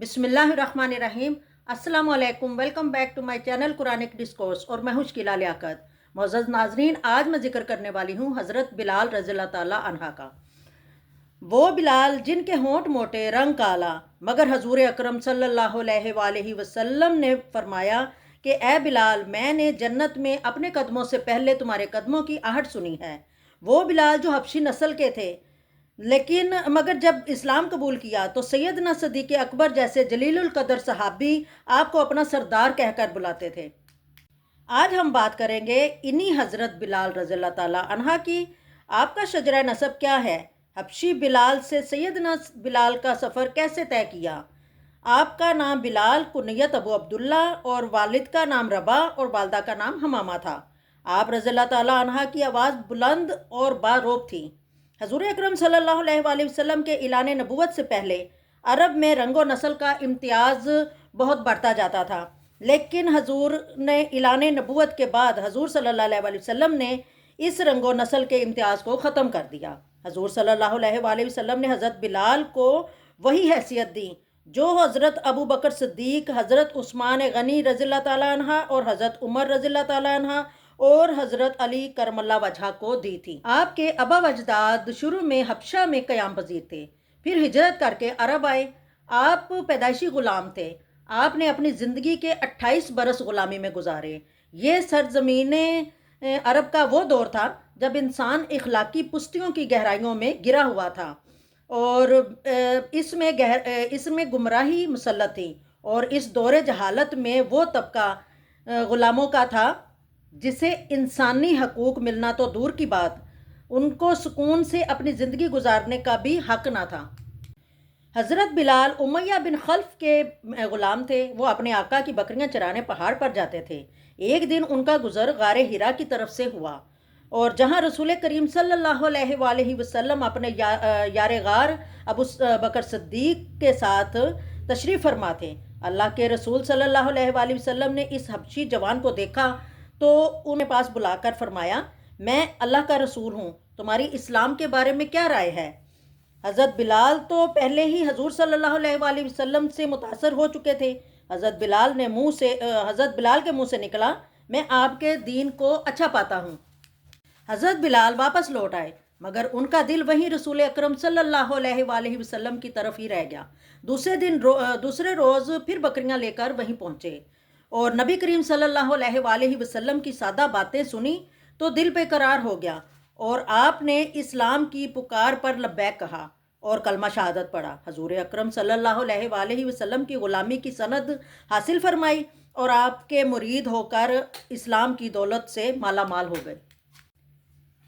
बिस्मिल्लाहिर्रहमानिर्रहीम। अस्सलाम वालेकुम। Welcome back to my channel Quranic discourse और मैं हूं शकीला लियाकत। मोअज़्ज़ज़ नाज़रीन, आज मैं ज़िक्र करने वाली हूं हज़रत बिलाल रज़ियल्लाहु ताला अन्हा का। वो बिलाल जिनके होंठ मोटे, रंग काला, मगर हजूर अकरम सल्लल्लाहु अलैहि वसल्लम ने फरमाया कि ए बिलाल, मैंने जन्नत में अपने कदमों से पहले तुम्हारे कदमों की आहट सुनी है। वो बिलाल जो हबशी नस्ल के थे, लेकिन मगर जब इस्लाम कबूल किया तो सैयदना सदीक़ अकबर जैसे जलीलुल कदर सहाबी आपको अपना सरदार कहकर बुलाते थे। आज हम बात करेंगे इन्हीं हज़रत बिलाल रज़ियल्लाहु ताला अन्हा की। आपका शजरा नसब क्या है? हबशी बिलाल से सैयदना बिलाल का सफ़र कैसे तय किया? आपका नाम बिलाल, कुनियत अबू अब्दुल्ला और वालिद का नाम रबा और वालदा का नाम हमामा था। आप रज़ियल्लाहु ताला अन्हा की आवाज़ बुलंद और बारोब थी। हजूर अकरम सल्लल्लाहु अलैहि वसल्लम के ऐलान नबूवत से पहले अरब में रंगो नस्ल का इम्तियाज़ बहुत बढ़ता जाता था, लेकिन हजूर ने ऐलान नबूवत के बाद हजूर सल्लल्लाहु अलैहि वसल्लम ने इस रंगो नस्ल के इम्तियाज़ को ख़त्म कर दिया। हजूर सल्लल्लाहु अलैहि वसल्लम ने हज़रत बिलाल को वही हैसियत दी जो हज़रत अबू बकर सिद्दीक़, हज़रत उस्मान गनी रज़ियल्लाहु ताला अन्हा और हज़रत उमर रज़ियल्लाहु ताला अन्हा और हज़रत अली करमल्ला वजह को दी थी। आपके अबा वजदाद शुरू में हबशा में क़याम पज़ीर थे, फिर हिजरत करके अरब आए। आप पैदाइशी ग़ुलाम थे। आपने अपनी ज़िंदगी के 28 बरस ग़ुलामी में गुजारे। ये सरज़मीन अरब का वो दौर था जब इंसान इखलाकी पुश्तियों की गहराइयों में गिरा हुआ था और इसमें गुमराही मुसल्लत थी। और इस दौरे जहालत में वो तबका ग़ुलामों का था जिसे इंसानी हकूक़ मिलना तो दूर की बात, उनको सुकून से अपनी ज़िंदगी गुजारने का भी हक ना था। हज़रत बिलाल उमैया बिन खल्फ के ग़ुलाम थे। वो अपने आका की बकरियां चराने पहाड़ पर जाते थे। एक दिन उनका गुज़र गारे हिरा की तरफ से हुआ और जहां रसूल करीम सल्लल्लाहु अलैहि वसल्लम अपने यार गार अबू बकर सिद्दीक़ के साथ तशरीफ़ फरमा थे। अल्लाह के रसूल सल्लल्लाहु अलैहि वसल्लम ने इस हबशी जवान को देखा तो उन्हें पास बुलाकर फरमाया, मैं अल्लाह का रसूल हूँ, तुम्हारी इस्लाम के बारे में क्या राय है? हज़रत बिलाल तो पहले ही हजूर सल्लल्लाहु अलैहि वसल्लम से मुतासर हो चुके थे। हज़रत बिलाल के मुंह से निकला, मैं आपके दीन को अच्छा पाता हूँ। हज़रत बिलाल वापस लौट आए, मगर उनका दिल वहीं रसूल अकरम सल्लल्लाहु अलैहि वसल्लम की तरफ ही रह गया। दूसरे रोज़ फिर बकरियां लेकर वहीं पहुँचे और नबी करीम सल्लल्लाहु अलैहि वसल्लम की सादा बातें सुनी तो दिल बेकरार हो गया और आपने इस्लाम की पुकार पर लब्बैक कहा और कलमा शहादत पढ़ा। हजूर अकरम सल्लल्लाहु अलैहि वसल्लम की ग़ुलामी की सनद हासिल फरमाई और आपके मुरीद होकर इस्लाम की दौलत से माला माल हो गए।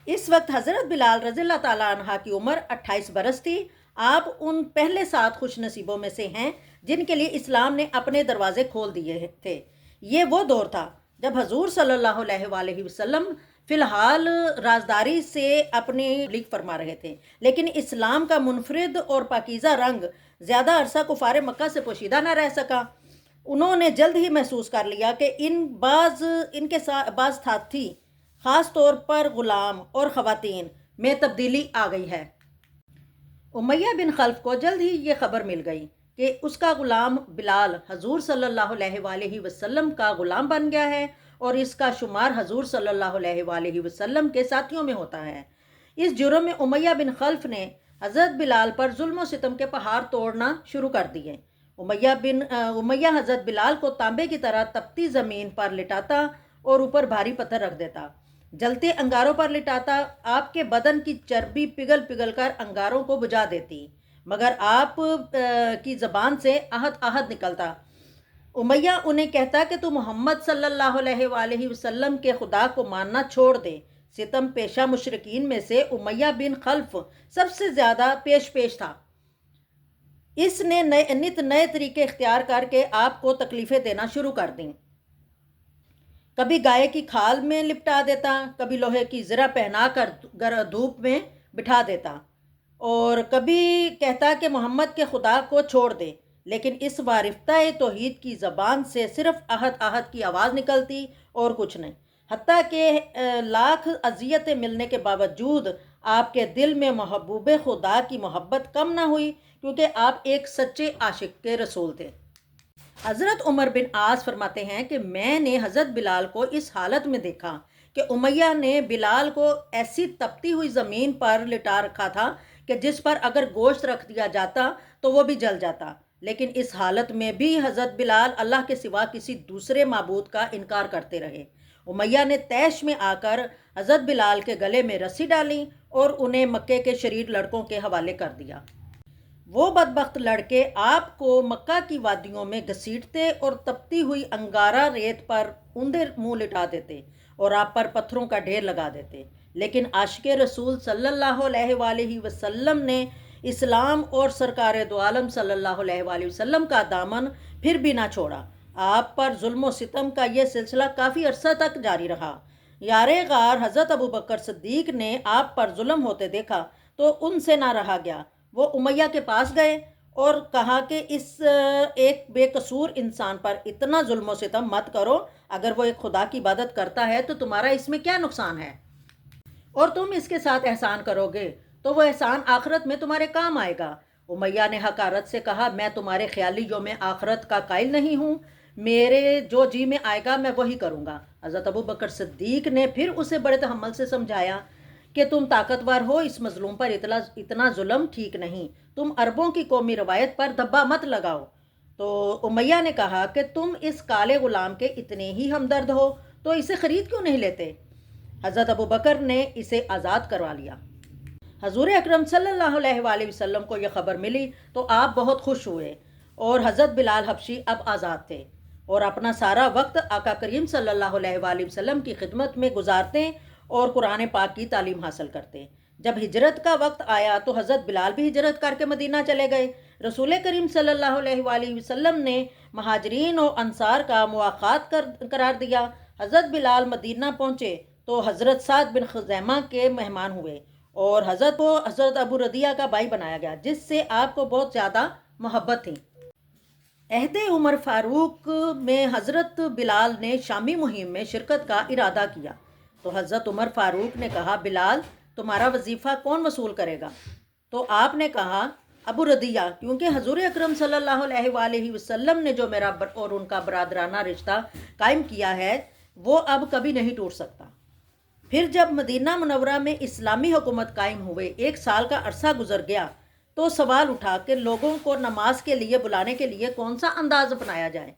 इस वक्त हज़रत बिलाल रज़ियल्लाहु ताला अन्हा की उम्र 28 बरस थी। आप उन पहले 7 खुश नसीबों में से हैं जिनके लिए इस्लाम ने अपने दरवाजे खोल दिए थे। ये वो दौर था जब हजूर सल्लल्लाहु अलैहि वसल्लम फ़िलहाल राजदारी से अपनी तबलीग फरमा रहे थे, लेकिन इस्लाम का मुनफरिद और पाकीज़ा रंग ज़्यादा अरसा कुफ़ार मक्का से पोशीदा न रह सका। उन्होंने जल्द ही महसूस कर लिया कि इनके साथ बाज़ साथी, ख़ास तौर पर ग़ुलाम और ख़वातीन में तब्दीली आ गई है। उमैया बिन खल्फ को जल्द ही ये खबर मिल गई कि उसका ग़ुलाम बिलाल हजूर सल्लल्लाहु अलैहि वसल्लम का ग़ुलाम बन गया है और इसका शुमार हजूर सल्लल्लाहु अलैहि वसल्लम के साथियों में होता है। इस जुर्म में उमैया बिन खल्फ ने हज़रत बिलाल पर जुल्म सितम के पहाड़ तोड़ना शुरू कर दिए। उमैया हज़रत बिलाल को तांबे की तरह तपती ज़मीन पर लिटाता और ऊपर भारी पत्थर रख देता, जलते अंगारों पर लिटाता। आपके बदन की चर्बी पिघल पिघल कर अंगारों को बुझा देती, मगर आप की ज़बान से आहत आहत निकलता। उमैया उन्हें कहता कि तू मोहम्मद सल्लल्लाहु अलैहि वसल्लम के खुदा को मानना छोड़ दे। सितम पेशा मुशरिकीन में से उमैया बिन खल्फ सबसे ज़्यादा पेश था। इसने नित नए तरीके इख्तियार करके आपको तकलीफ़ें देना शुरू कर दी। कभी गाय की खाल में लिपटा देता, कभी लोहे की ज़रा पहना कर धूप में बिठा देता और कभी कहता कि मोहम्मद के खुदा को छोड़ दे। लेकिन इस वारिफ्ता तौहीद की ज़बान से सिर्फ आहत आहत की आवाज़ निकलती और कुछ नहीं। हत्ता कि लाख अजियतें मिलने के बावजूद آپ کے دل میں محبوب خدا کی محبت کم نہ ہوئی، کیونکہ آپ ایک سچے عاشق کے رسول تھے۔ حضرت عمر بن عاص فرماتے ہیں کہ میں نے حضرت بلال کو اس حالت میں دیکھا کہ امیہ نے بلال کو ایسی تپتی ہوئی زمین پر لٹا رکھا تھا کہ جس پر اگر گوشت رکھ دیا جاتا تو وہ بھی جل جاتا، لیکن اس حالت میں بھی حضرت بلال اللہ کے سوا کسی دوسرے معبود کا انکار کرتے رہے۔ امیہ نے طیش میں آ کر حضرت بلال کے گلے میں رسی ڈالی اور انہیں مکے کے شریر لڑکوں کے حوالے کر دیا۔ وہ بدبخت لڑکے آپ کو مکہ کی وادیوں میں گھسیٹتے اور تپتی ہوئی انگارہ ریت پر اوندھے منہ لٹا دیتے اور آپ پر پتھروں کا ڈھیر لگا دیتے، لیکن عاشق رسول صلی اللہ علیہ وآلہ وسلم نے اسلام اور سرکار دو عالم صلی اللہ علیہ وآلہ وسلم کا دامن پھر بھی نہ چھوڑا۔ آپ پر ظلم و ستم کا یہ سلسلہ کافی عرصہ تک جاری رہا۔ یار غار حضرت ابوبکر صدیق نے آپ پر ظلم ہوتے دیکھا تو ان سے نہ رہا گیا۔ وہ امیہ کے پاس گئے اور کہا کہ اس ایک بے قصور انسان پر اتنا ظلم و ستم مت کرو، اگر وہ ایک خدا کی عبادت کرتا ہے تو تمہارا اس میں کیا نقصان ہے، اور تم اس کے ساتھ احسان کرو گے تو وہ احسان آخرت میں تمہارے کام آئے گا۔ امیہ نے حقارت سے کہا، میں تمہارے خیالی یوم آخرت کا قائل نہیں ہوں، میرے جو جی میں آئے گا میں وہی کروں گا۔ حضرت ابوبکر صدیق نے پھر اسے بڑے تحمل سے سمجھایا کہ تم طاقتور ہو، اس مظلوم پر اتنا ظلم ٹھیک نہیں، تم عربوں کی قومی روایت پر دھبا مت لگاؤ۔ تو امیہ نے کہا کہ تم اس کالے غلام کے اتنے ہی ہمدرد ہو تو اسے خرید کیوں نہیں لیتے؟ حضرت ابوبکر نے اسے آزاد کروا لیا۔ حضور اکرم صلی اللہ علیہ وآلہ وسلم کو یہ خبر ملی تو آپ بہت خوش ہوئے، اور حضرت بلال حبشی اب آزاد تھے اور اپنا سارا وقت آقا کریم صلی اللہ علیہ وآلہ وسلم کی خدمت میں گزارتے اور قرآن پاک کی تعلیم حاصل کرتے۔ جب ہجرت کا وقت آیا تو حضرت بلال بھی ہجرت کر کے مدینہ چلے گئے۔ رسول کریم صلی اللہ علیہ وآلہ وسلم نے مہاجرین و انصار کا مواخات قرار دیا۔ حضرت بلال مدینہ پہنچے تو حضرت سعد بن خزیمہ کے مہمان ہوئے اور حضرت کو حضرت ابو ردیہ کا بھائی بنایا گیا، جس سے آپ کو بہت زیادہ محبت تھی۔ عہد عمر فاروق میں حضرت بلال نے شامی مہم میں شرکت کا ارادہ کیا تو حضرت عمر فاروق نے کہا، بلال تمہارا وظیفہ کون وصول کرے گا؟ تو آپ نے کہا، ابو ردیہ، کیونکہ حضور اکرم صلی اللہ علیہ وآلہ وسلم نے جو میرا اور ان کا برادرانہ رشتہ قائم کیا ہے وہ اب کبھی نہیں ٹوٹ سکتا۔ پھر جب مدینہ منورہ میں اسلامی حکومت قائم ہوئے، 1 سال کا عرصہ گزر گیا تو سوال اٹھا کہ لوگوں کو نماز کے لیے بلانے کے لیے کون سا انداز اپنایا جائے،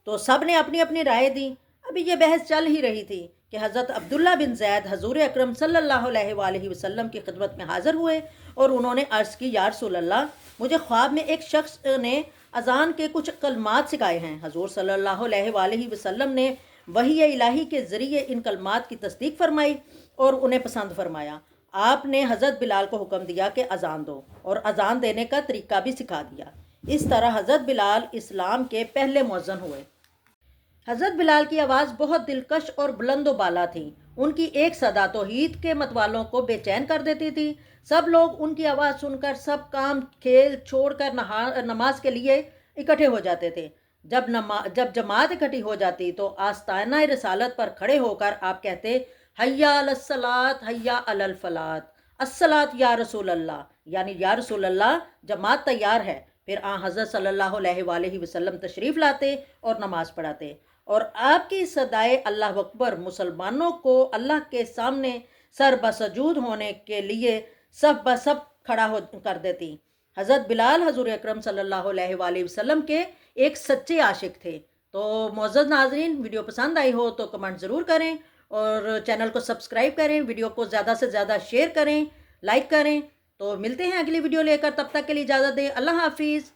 تو سب نے اپنی اپنی رائے دی۔ ابھی یہ بحث چل ہی رہی تھی کہ حضرت عبداللہ بن زید حضور اکرم صلی اللہ علیہ وآلہ وسلم کی خدمت میں حاضر ہوئے اور انہوں نے عرض کی، یا رسول اللہ، مجھے خواب میں ایک شخص نے اذان کے کچھ کلمات سکھائے ہیں۔ حضور صلی اللہ علیہ وآلہ وسلم نے وحی الہی کے ذریعے ان کلمات کی تصدیق فرمائی اور انہیں پسند فرمایا۔ آپ نے حضرت بلال کو حکم دیا کہ اذان دو، اور اذان دینے کا طریقہ بھی سکھا دیا۔ اس طرح حضرت بلال اسلام کے پہلے مؤذن ہوئے۔ حضرت بلال کی آواز بہت دلکش اور بلند و بالا تھی۔ ان کی ایک صدا توحید کے متوالوں کو بے چین کر دیتی تھی۔ سب لوگ ان کی آواز سن کر سب کام کھیل چھوڑ کر نماز کے لیے اکٹھے ہو جاتے تھے۔ جب جماعت اکٹھی ہو جاتی تو آستانہ رسالت پر کھڑے ہو کر آپ کہتے، حیا علی الصلاۃ حیا علی الفلاح، الصلاۃ یا رسول اللہ، یعنی یا رسول اللہ جماعت تیار ہے۔ پھر حضرت صلی اللہ علیہ وآلہ وسلم تشریف لاتے اور نماز پڑھاتے، اور آپ کی صدائے اللہ اکبر مسلمانوں کو اللہ کے سامنے سر بسجود ہونے کے لیے سب بسب کھڑا کر دیتی۔ حضرت بلال حضور اکرم صلی اللہ علیہ وآلہ وسلم کے ایک سچے عاشق تھے۔ تو معزز ناظرین، ویڈیو پسند آئی ہو تو کمنٹ ضرور کریں اور چینل کو سبسکرائب کریں، ویڈیو کو زیادہ سے زیادہ شیئر کریں، لائک کریں۔ تو ملتے ہیں اگلی ویڈیو لے کر، تب تک کے لیے اجازت دیں، اللہ حافظ۔